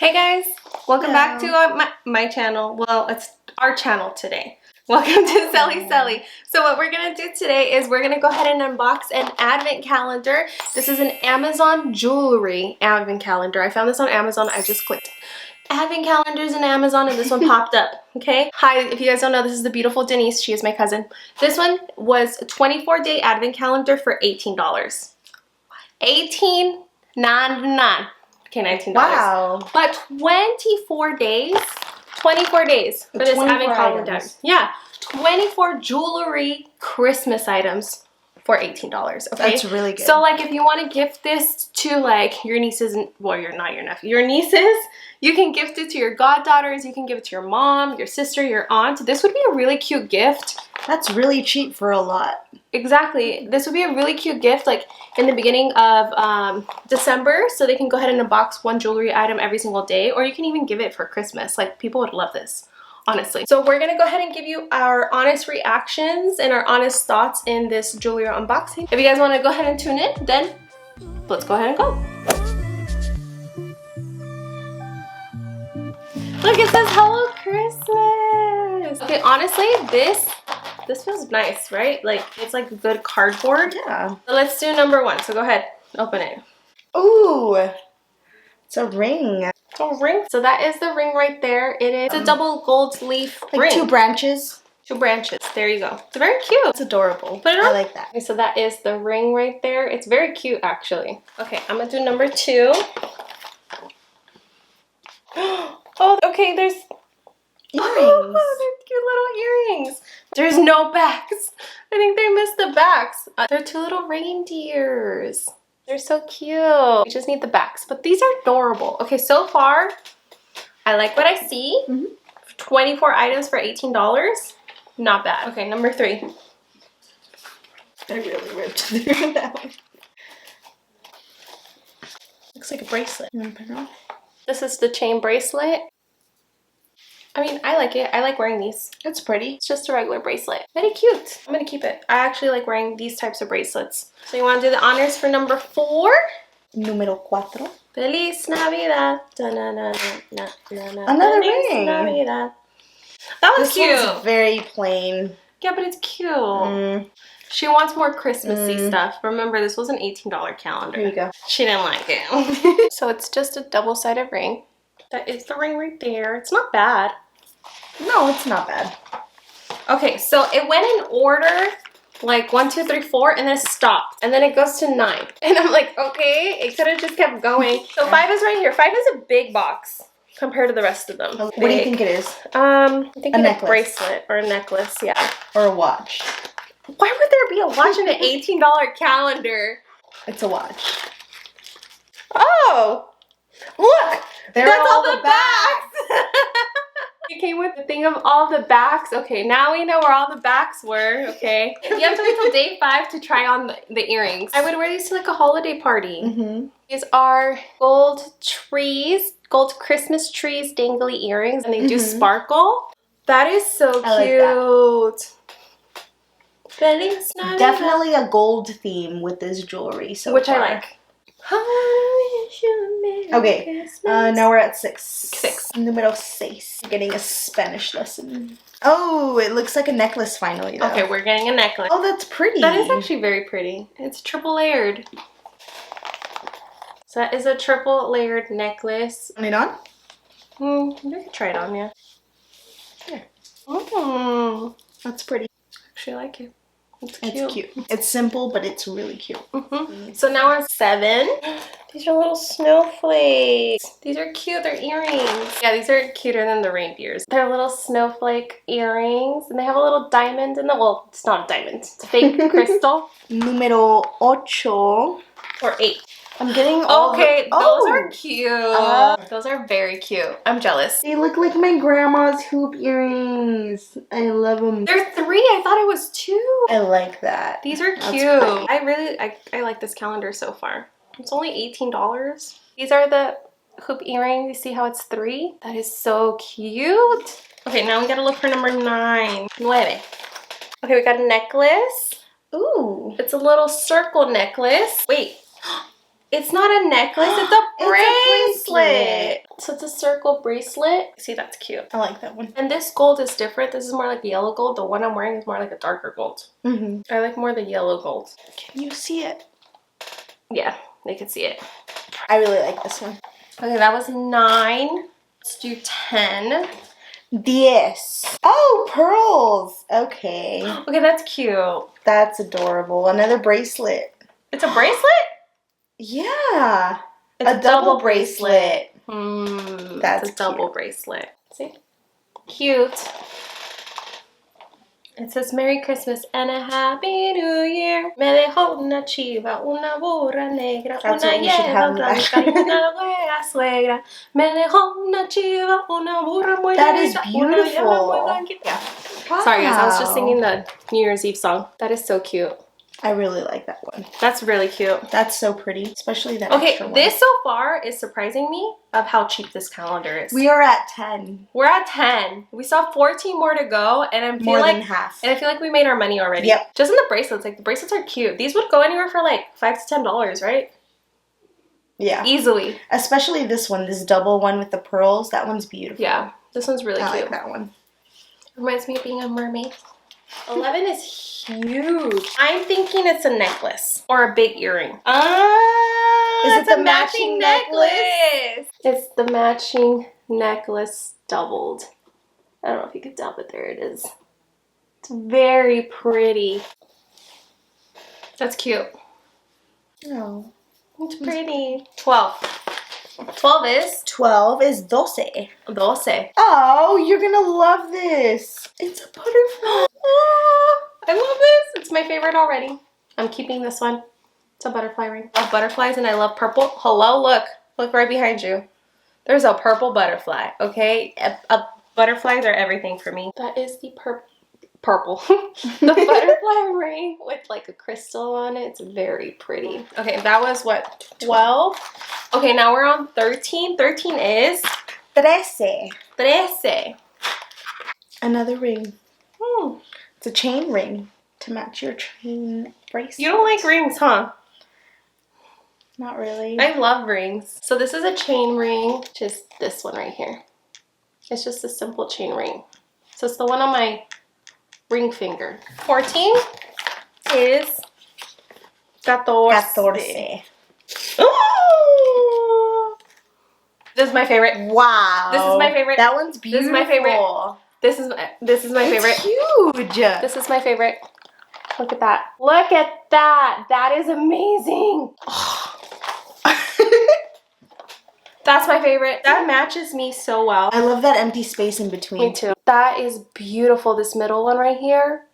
Hey guys, welcome Hello. back to my channel. Well, it's our channel today. Welcome to Sally. So what we're gonna do today is we're gonna go ahead and unbox an advent calendar. This is an Amazon jewelry advent calendar. I found this on Amazon. I just clicked advent calendars in Amazon and this one popped up. Okay. Hi, if you guys don't know, this is the beautiful Denise. She is my cousin. This one was a 24-day advent calendar for $18. $18.99. Okay, $19. Wow. But 24 days for this advent calendar. Yeah, 24 jewelry Christmas items for $18. Okay, that's really good. So like if you want to gift this to like your nieces and, well, you're not your nephew, your nieces, you can gift it to your goddaughters, you can give it to your mom, your sister, your aunt. This would be a really cute gift. That's really cheap for a lot. Exactly. This would be a really cute gift like in the beginning of December, so they can go ahead and unbox one jewelry item every single day, or you can even give it for Christmas. Like, people would love this, honestly. So we're gonna go ahead and give you our honest reactions and our honest thoughts in this jewelry unboxing. If you guys want to go ahead and tune in, then let's go ahead and go. Look, it says Hello Christmas. Okay, honestly, this feels nice, right? Like, it's like good cardboard. Yeah. So let's do number one. So go ahead, open it. Ooh, it's a ring. It's a ring. So that is the ring right there. It is a double gold leaf like ring. two branches. Two branches. There you go. It's very cute. It's adorable. Put it on. I like that. Okay, so that is the ring right there. It's very cute, actually. Okay, I'm gonna do number two. Oh, okay, there's Earrings. Oh, they're cute little earrings. There's no backs. I think they missed the backs. They're two little reindeers. They're so cute. We just need the backs, but these are adorable. Okay, so far, I like what I see. 24 items for $18. Not bad. Okay, number three. I really ripped through that one. Looks like a bracelet. You want to put it on? This is the chain bracelet. I mean, I like it. I like wearing these. It's pretty. It's just a regular bracelet. Very cute. I'm gonna keep it. I actually like wearing these types of bracelets. So you want to do the honors for number four? Número 4. Feliz Navidad. Da, na, na, na, na, na. Another Feliz ring. Navidad. That was This cute. one's very plain. Yeah, but it's cute. She wants more Christmassy stuff. Remember, this was an $18 calendar. Here you go. She didn't like it. So it's just a double-sided ring. That is the ring right there. It's not bad. No, it's not bad. Okay, so it went in order, like 1, 2, 3, 4, and then it stopped. And then it goes to 9. And I'm like, okay, it could have just kept going. So 5 is right here. 5 is a big box compared to the rest of them. What do you think it is? I think A it's necklace. a bracelet or a necklace, yeah. Or a watch? Why would there be a watch in an $18 calendar? It's a watch. Oh, look, They're that's all all the backs. It came with the thing of all the backs. Okay, now we know where all the backs were, okay? You have to wait till day 5 to try on the earrings. I would wear these to like a holiday party. These are gold trees, gold Christmas trees, dangly earrings, and they do sparkle. That is so cute. I like that. Feliz Navidad. Definitely a gold theme with this jewelry so Which far. I like. I wish you a Merry Okay, Christmas. now we're at 6. 6. Número 6. I'm getting a Spanish lesson. Oh, it looks like a necklace finally, though. Okay, we're getting a necklace. Oh, that's pretty. That is actually very pretty. It's triple layered. So that is a triple layered necklace. Want it on? You can try it on, yeah. Here. That's pretty. Actually, I like it. It's cute. It's cute. It's simple, but it's really cute. So now we're 7. These are little snowflakes. These are cute. They're earrings. Yeah, these are cuter than the reindeers. They're little snowflake earrings, and they have a little diamond in the, well, it's not a diamond. It's a fake crystal. Número 8. Or 8. I'm getting all Okay, the... those are cute. Those are very cute. I'm jealous. They look like my grandma's hoop earrings. I love them. They're 3. I thought it was 2. I like that. These are That's cute. pretty. I like this calendar so far. It's only $18. These are the hoop earrings. You see how it's 3? That is so cute. Okay, now we gotta look for number 9. 9. Okay, we got a necklace. Ooh. It's a little circle necklace. Wait. It's not a necklace, it's a bracelet. So it's a circle bracelet. See, that's cute. I like that one. And this gold is different. This is more like yellow gold. The one I'm wearing is more like a darker gold. I like more the yellow gold. Can you see it? Yeah, they can see it. I really like this one. Okay, that was 9. Let's do 10. This. Oh, pearls. Okay. Okay, that's cute. That's adorable. Another bracelet. It's a bracelet? Yeah. It's a double bracelet. That's a double bracelet. See? Cute. It says Merry Christmas and a Happy New Year. Me dejó una chiva, una burra negra, That's una what you should have in the blanca y una buena suegra. Me dejó una chiva, una burra muy That is bonita, una yegua muy beautiful. blanquita. Wow. Sorry guys, I was just singing the New Year's Eve song. That is so cute. I really like that one. That's really cute. That's so pretty, especially that Okay, extra one. this so far is surprising me of how cheap this calendar is. We are at 10. We're at 10. We still have 14 more to go, and I feel More like than half. and I feel like we made our money already. Yep. Just in the bracelets, like the bracelets are cute. These would go anywhere for like $5 to $10, right? Yeah. Easily. Especially this one, this double one with the pearls. That one's beautiful. Yeah, this one's really I cute. like that one. Reminds me of being a mermaid. 11 is huge. I'm thinking it's a necklace or a big earring. Is it it's the a matching necklace? It's the matching necklace doubled. I don't know if you can tell, but there it is. It's very pretty. That's cute. No. It's pretty. 12. 12 is 12 is 12. 12. Oh, you're gonna love this. It's a butterfly. Oh, I love this. It's my favorite already. I'm keeping this one. It's a butterfly ring. I love butterflies and I love purple. Hello, look. Look right behind you. There's a purple butterfly, okay? Butterflies are everything for me. That is the purple. The butterfly ring with like a crystal on it. It's very pretty. Okay, that was what? 12? Okay, now we're on 13. 13 is 13. 13. Another ring. It's a chain ring to match your chain bracelet. You don't like rings, huh? Not really. I love rings. So this is a chain ring, which is this one right here. It's just a simple chain ring. So it's the one on my ring finger. 14 is 14. 14. Ooh! This is my favorite. Wow. This is my favorite. That one's beautiful. This is my favorite. This is my favorite. It's huge. This is my favorite. Look at that. Look at that. That is amazing. That's my favorite. That matches me so well. I love that empty space in between. Me too. That is beautiful. This middle one right here.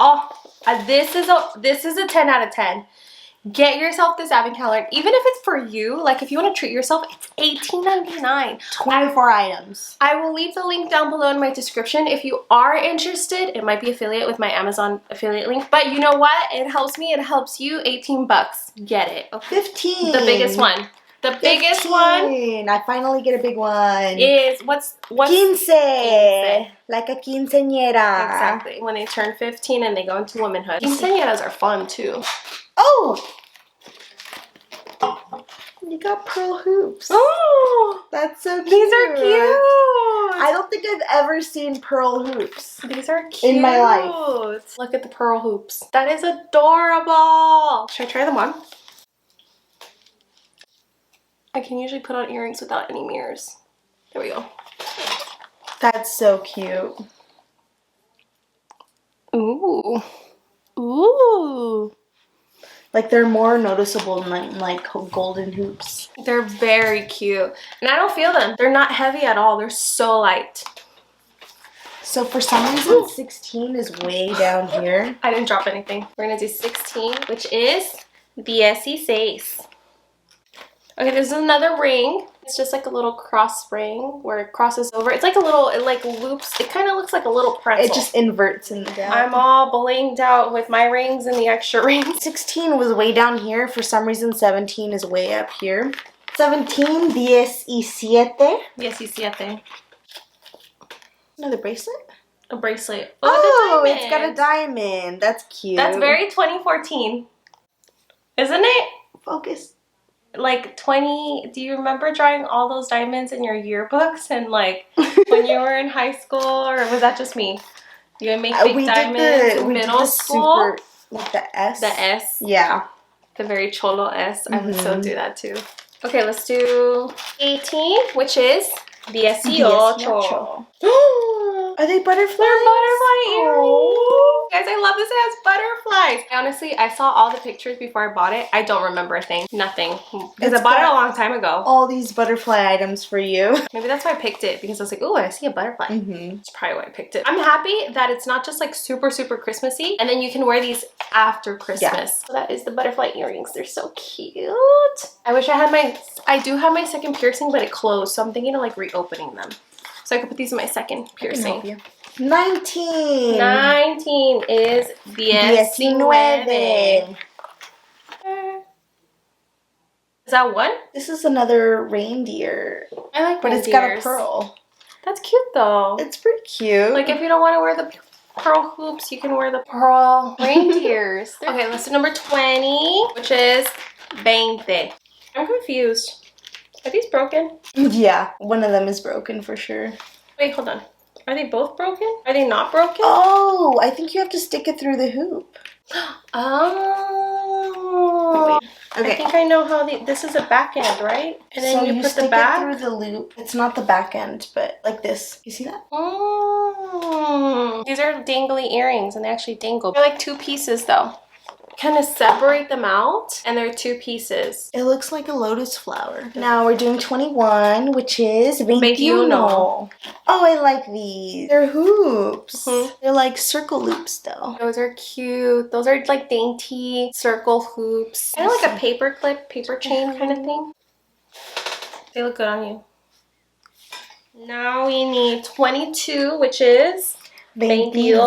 Oh, this is a 10 out of 10. Get yourself this advent calendar. Even if it's for you, like if you want to treat yourself, it's $18.99. 24 items. I will leave the link down below in my description. If you are interested, it might be affiliate with my Amazon affiliate link. But you know what? It helps me. It helps you. 18 bucks. Get it. Okay. 15. The biggest one. The biggest 15. one I finally get a big one. is what's 15. 15. Like a quinceañera. Exactly. When they turn 15 and they go into womanhood. Quinceañeras are fun too. Oh! You got pearl hoops. Oh! That's so cute. These are cute! I don't think I've ever seen pearl hoops. These are cute. In my life. Look at the pearl hoops. That is adorable. Should I try them on? I can usually put on earrings without any mirrors. There we go. That's so cute. Ooh. Ooh. Like they're more noticeable than like golden hoops. They're very cute. And I don't feel them. They're not heavy at all. They're so light. So for some reason, 16 is way down here. I didn't drop anything. We're going to do 16, which is 16. Okay, this is another ring. It's just like a little cross ring where it crosses over. It's like a little, it like loops. It kind of looks like a little pretzel. It just inverts in the down. I'm all blinged out with my rings and the extra rings. 16 was way down here. For some reason, 17 is way up here. 17, 17. 17. Another bracelet? A bracelet. Oh, with a it's got a diamond. diamond. That's cute. That's very 2014. Isn't it? Focus. like 20, do you remember drawing all those diamonds in your yearbooks and like when you were in high school, or was that just me? You would make fake diamonds in middle school? Like the S? The S? Yeah. The very cholo S. I would so do that too. Okay, let's do 18, which is 18. Are they butterflies? They're butterfly earrings. Guys, I love this. It has butterflies. Honestly, I saw all the pictures before I bought it. I don't remember a thing. Nothing. Because I bought it a long time ago. All these butterfly items for you. Maybe that's why I picked it. Because I was like, ooh, I see a butterfly. That's probably why I picked it. I'm happy that it's not just like super, super Christmassy. And then you can wear these after Christmas. Yeah. So that is the butterfly earrings. They're so cute. I wish I had I do have my second piercing, but it closed. So I'm thinking of like reopening them. So I could put these in my second piercing. 19. 19 is 19. Is that one? This is another reindeer. I like but reindeers. It's got a pearl. That's cute though. It's pretty cute. Like if you don't want to wear the pearl hoops, you can wear the pearl reindeers. Okay, let's do number 20, which is 20. I'm confused. Are these broken? Yeah, one of them is broken for sure. Wait, hold on. Are they both broken? Are they not broken? Oh, I think you have to stick it through the hoop. Oh. Okay. I think I know how this is a back end, right? And then so you put stick the back it through the loop. It's not the back end, but like this. You see that? Oh. These are dangly earrings and they actually dangle. They're like 2 pieces though. Kind of separate them out and they're 2 pieces. It looks like a lotus flower. Now we're doing 21, which is 21. Oh, I like these. They're hoops. They're like circle loops though. Those are cute. Those are like dainty circle hoops. Kind of like a paper clip, paper chain kind of thing. They look good on you. Now we need 22, which is 22.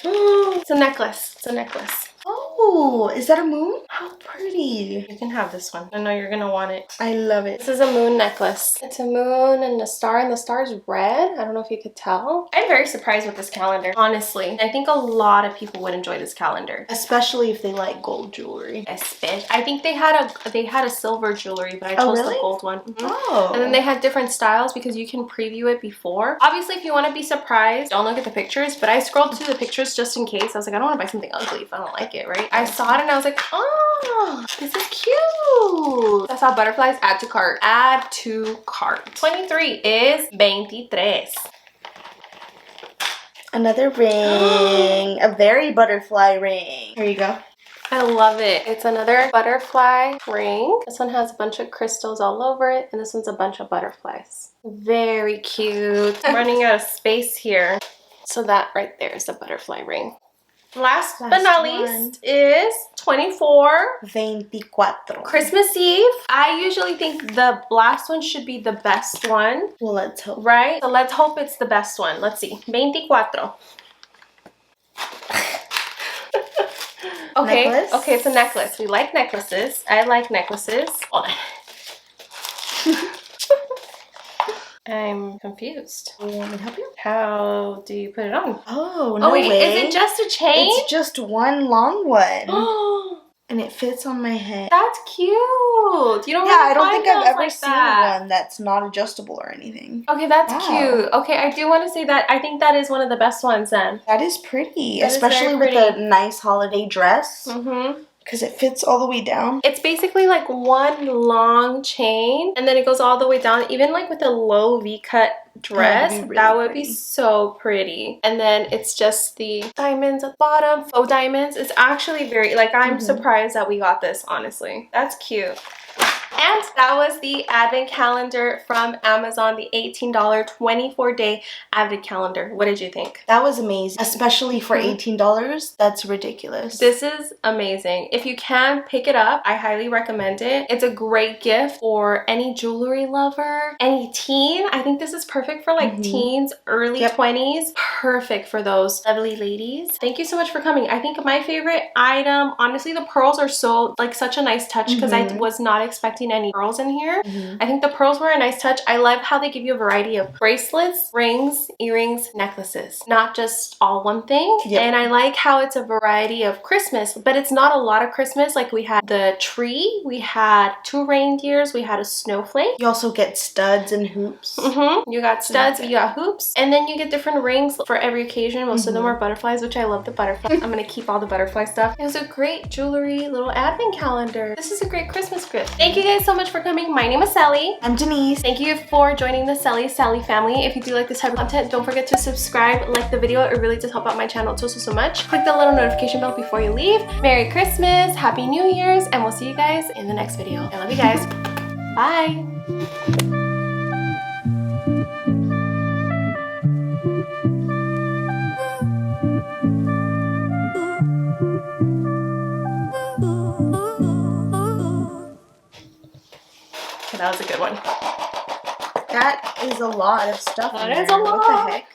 It's a necklace. It's a necklace. Oh, is that a moon? How pretty. You can have this one. I know you're gonna want it. I love it. This is a moon necklace. It's a moon and a star, and the star is red. I don't know if you could tell. I'm very surprised with this calendar, honestly. I think a lot of people would enjoy this calendar. Especially if they like gold jewelry. I think they had a silver jewelry, but I chose the gold one. Oh. And then they had different styles because you can preview it before. Obviously, if you want to be surprised, don't look at the pictures, but I scrolled through the pictures just in case. I was like, I don't want to buy something ugly if I don't like it, right? I saw it and I was like, oh, this is cute. I saw butterflies. Add to cart. Add to cart. 23 is 23. Another ring. A very butterfly ring. Here you go. I love it. It's another butterfly ring. This one has a bunch of crystals all over it, and this one's a bunch of butterflies. Very cute. I'm running out of space here. So that right there is the butterfly ring. Last but not least is 24. 24. Christmas Eve. I usually think the last one should be the best one. Well, let's hope. Right? So let's hope it's the best one. Let's see. 24. Okay. Necklace? Okay, it's a necklace. We like necklaces. I like necklaces. Hold on. I'm confused. You want me to help you? How do you put it on? Oh, no wait, way. Is it just a chain? It's just one long one. And it fits on my head. That's cute. You don't I don't think I've ever like seen one that's not adjustable or anything. Okay, that's cute. Okay, I do want to say that I think that is one of the best ones then. That is pretty. Especially with a nice holiday dress. Because it fits all the way down. It's basically like one long chain and then it goes all the way down. Even like with a low V-cut dress, that would be so pretty. And then it's just the diamonds at the bottom, faux diamonds. It's actually very, like, I'm surprised that we got this, honestly. That's cute. And that was the advent calendar from Amazon, the $18 24-day advent calendar. What did you think? That was amazing, especially for $18. That's ridiculous. This is amazing. If you can pick it up, I highly recommend it. It's a great gift for any jewelry lover, any teen. I think this is perfect for like teens, early 20s. Perfect for those lovely ladies. Thank you so much for coming. I think my favorite item, honestly, the pearls are so like such a nice touch because I was not expecting expecting any pearls in here. I think the pearls were a nice touch. I love how they give you a variety of bracelets, rings, earrings, necklaces, not just all one thing. And I like how it's a variety of Christmas, but it's not a lot of Christmas. Like we had the tree, we had 2 reindeers, we had a snowflake. You also get studs and hoops. You got studs, you got hoops, and then you get different rings for every occasion. Most of them are butterflies, which I love the butterfly. I'm gonna keep all the butterfly stuff. It was a great jewelry little advent calendar. This is a great Christmas gift. Thank you guys so much for coming. My name is Sally. I'm Denise. Thank you for joining the Sally family. If you do like this type of content, don't forget to subscribe, like the video. It really does help out my channel so much. Click the little notification bell before you leave. Merry Christmas, Happy New Year's, and we'll see you guys in the next video. I love you guys. Bye. That was a good one. That is a lot of stuff. That is a lot. What the heck?